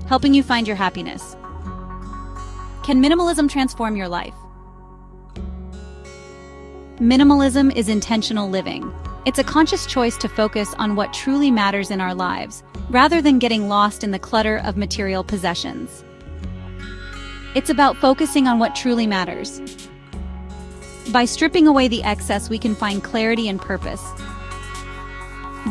helping you find your happiness. Can minimalism transform your life? Minimalism is intentional living. It's a conscious choice to focus on what truly matters in our lives, rather than getting lost in the clutter of material possessions. It's about focusing on what truly matters. By stripping away the excess, we can find clarity and purpose.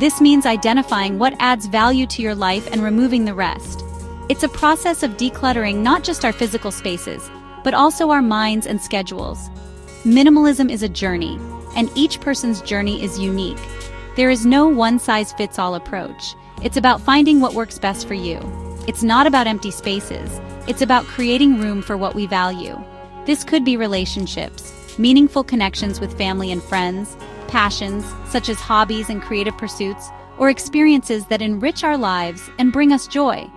This means identifying what adds value to your life and removing the rest. It's a process of decluttering not just our physical spaces, but also our minds and schedules. Minimalism is a journey, and each person's journey is unique. There is no one-size-fits-all approach. It's about finding what works best for you. It's not about empty spaces. It's about creating room for what we value. This could be relationships, meaningful connections with family and friends, passions, such as hobbies and creative pursuits, or experiences that enrich our lives and bring us joy.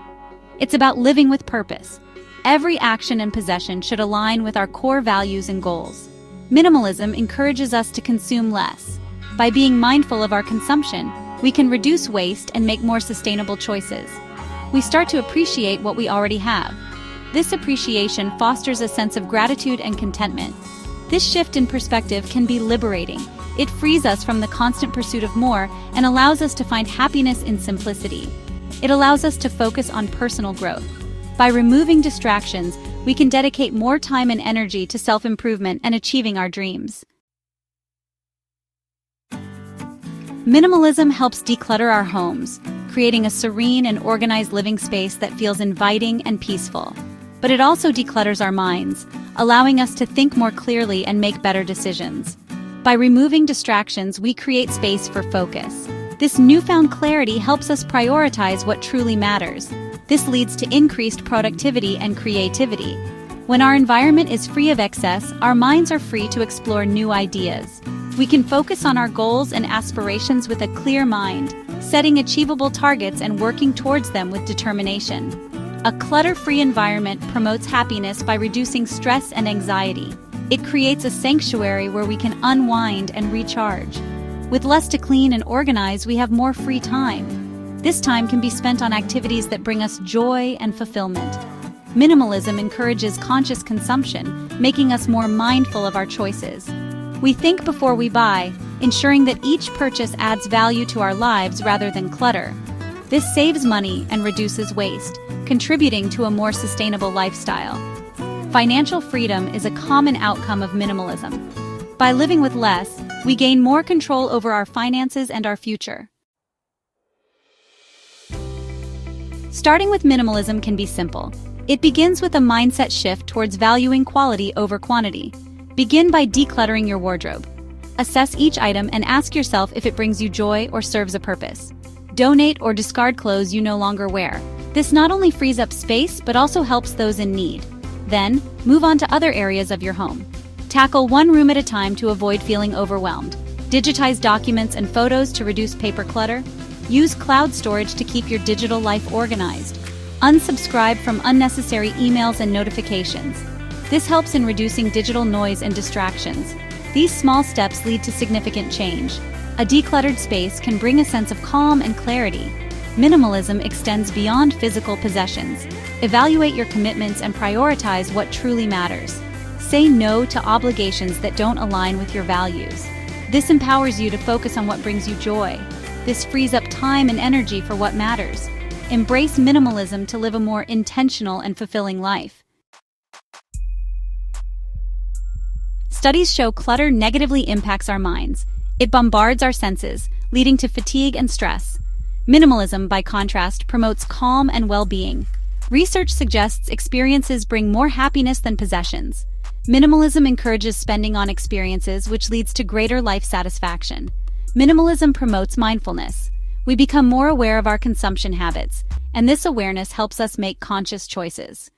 It's about living with purpose. Every action and possession should align with our core values and goals. Minimalism encourages us to consume less. By being mindful of our consumption, we can reduce waste and make more sustainable choices. We start to appreciate what we already have. This appreciation fosters a sense of gratitude and contentment. This shift in perspective can be liberating. It frees us from the constant pursuit of more and allows us to find happiness in simplicity. It allows us to focus on personal growth. By removing distractions, we can dedicate more time and energy to self-improvement and achieving our dreams. Minimalism helps declutter our homes, creating a serene and organized living space that feels inviting and peaceful. But it also declutters our minds, allowing us to think more clearly and make better decisions. By removing distractions, we create space for focus. This newfound clarity helps us prioritize what truly matters. This leads to increased productivity and creativity. When our environment is free of excess, our minds are free to explore new ideas. We can focus on our goals and aspirations with a clear mind, setting achievable targets and working towards them with determination. A clutter-free environment promotes happiness by reducing stress and anxiety. It creates a sanctuary where we can unwind and recharge. With less to clean and organize, we have more free time. This time can be spent on activities that bring us joy and fulfillment. Minimalism encourages conscious consumption, making us more mindful of our choices. We think before we buy, ensuring that each purchase adds value to our lives rather than clutter. This saves money and reduces waste, contributing to a more sustainable lifestyle. Financial freedom is a common outcome of minimalism. By living with less, we gain more control over our finances and our future. Starting with minimalism can be simple. It begins with a mindset shift towards valuing quality over quantity. Begin by decluttering your wardrobe. Assess each item and ask yourself if it brings you joy or serves a purpose. Donate or discard clothes you no longer wear. This not only frees up space, but also helps those in need. Then, move on to other areas of your home. Tackle one room at a time to avoid feeling overwhelmed. Digitize documents and photos to reduce paper clutter. Use cloud storage to keep your digital life organized. Unsubscribe from unnecessary emails and notifications. This helps in reducing digital noise and distractions. These small steps lead to significant change. A decluttered space can bring a sense of calm and clarity. Minimalism extends beyond physical possessions. Evaluate your commitments and prioritize what truly matters. Say no to obligations that don't align with your values. This empowers you to focus on what brings you joy. This frees up time and energy for what matters. Embrace minimalism to live a more intentional and fulfilling life. Studies show clutter negatively impacts our minds. It bombards our senses, leading to fatigue and stress. Minimalism, by contrast, promotes calm and well-being. Research suggests experiences bring more happiness than possessions. Minimalism encourages spending on experiences, which leads to greater life satisfaction. Minimalism promotes mindfulness. We become more aware of our consumption habits, and this awareness helps us make conscious choices.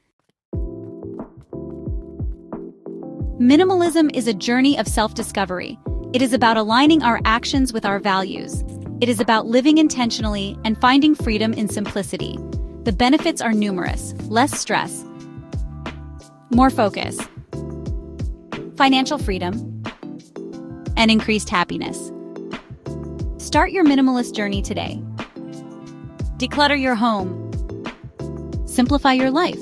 Minimalism is a journey of self-discovery. It is about aligning our actions with our values. It is about living intentionally and finding freedom in simplicity. The benefits are numerous: less stress, more focus, financial freedom, and increased happiness. Start your minimalist journey today. Declutter your home. simplify your life.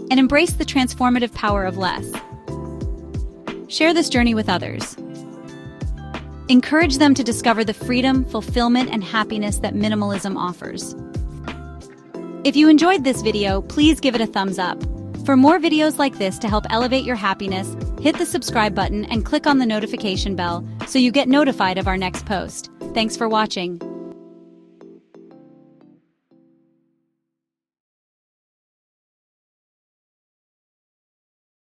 And embrace the transformative power of less. Share this journey with others. Encourage them to discover the freedom, fulfillment, and happiness that minimalism offers. If you enjoyed this video, please give it a thumbs up. For more videos like this to help elevate your happiness, hit the subscribe button and click on the notification bell so you get notified of our next post. Thanks for watching.